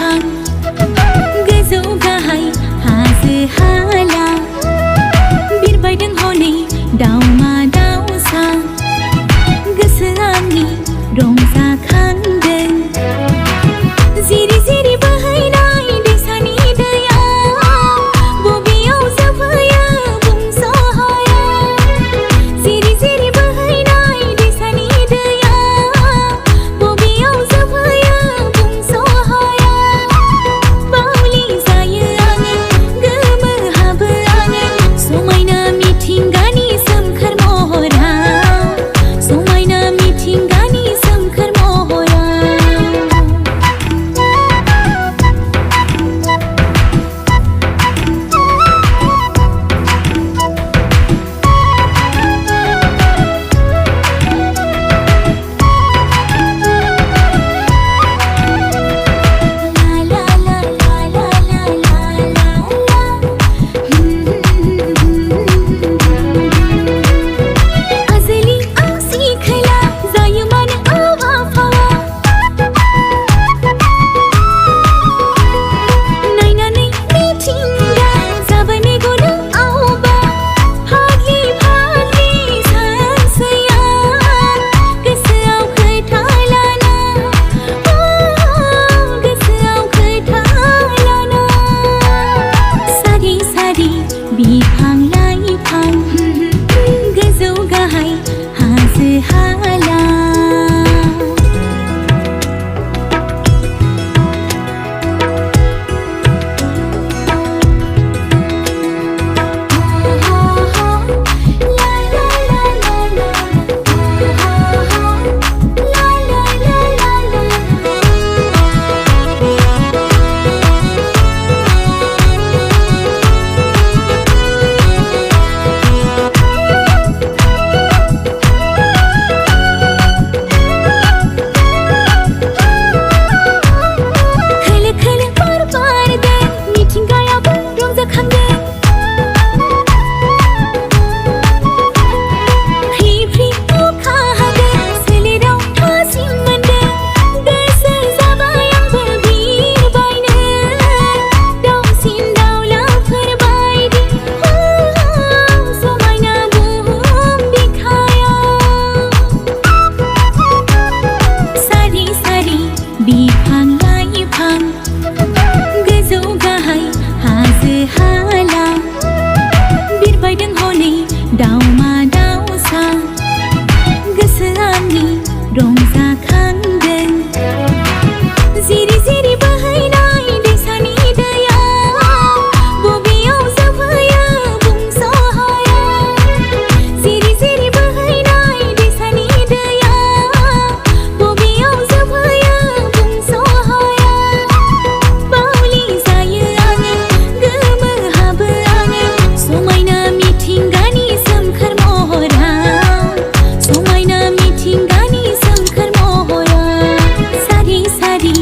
लाइफां गोजौ गाहाय हाजो हाला बिरबायदों हनै दाउमा दाउसा गोसोआ आंनि रंजाखांदों जिरि जिरि बोहैनाय दैसानि दैया बबेयाव जोबहैयो बुंस' हाया जिरि जिरि बोहैनाय दैसानि दैया बबेयाव जोबहैयो बुंस' हाया बावलि जायो आङो गोमोहाबो आङो समायना मिथिंगानि सोमखोर महरा समायना मिथिंगानि सोमखोर महरा आजोलि आसि खोला जायो मानो आबहावा नायनानै मिथिंगा जाबाय मेगनाव आवबा फाग्लि फाग्लि सानसेया गोसोआव खोथा लाना गोसोआव खोथा लाना सारि सारि बिफां लाइफां गोजौ गाहाय हाजो हाला खोलो खोलो बार बारदों मिथिंगायाबो रंजाखांदों फ्रि फ्रि अखा हादों सोलेराव थाजिम मोनदों गोसो जाबाय आंबो बिरबायनो दाउसिन दाउलाफोर बायदि समायना बुहुम बिखायाव सारि सारि बिफां लाइफां गोजौ गाहाय हाजो हाला बिरबायदों हनै दाउमा दाउसा गोसोआ आंनि रंजाखांदों जिरि जिरि बोहैनाय दैसानि दैया बबेयाव जोबहैयो बुंस' हाया जिरि जिरि बोहैनाय दैसानि दैया बबेयाव जोबहैयो बुंस' हाया बावलि जायो आङो गोमोहाबो आङो समायना मिथिंगानि सोमखोर महरा समायना मिथिंगानि सोमखोर महरा सारि सारि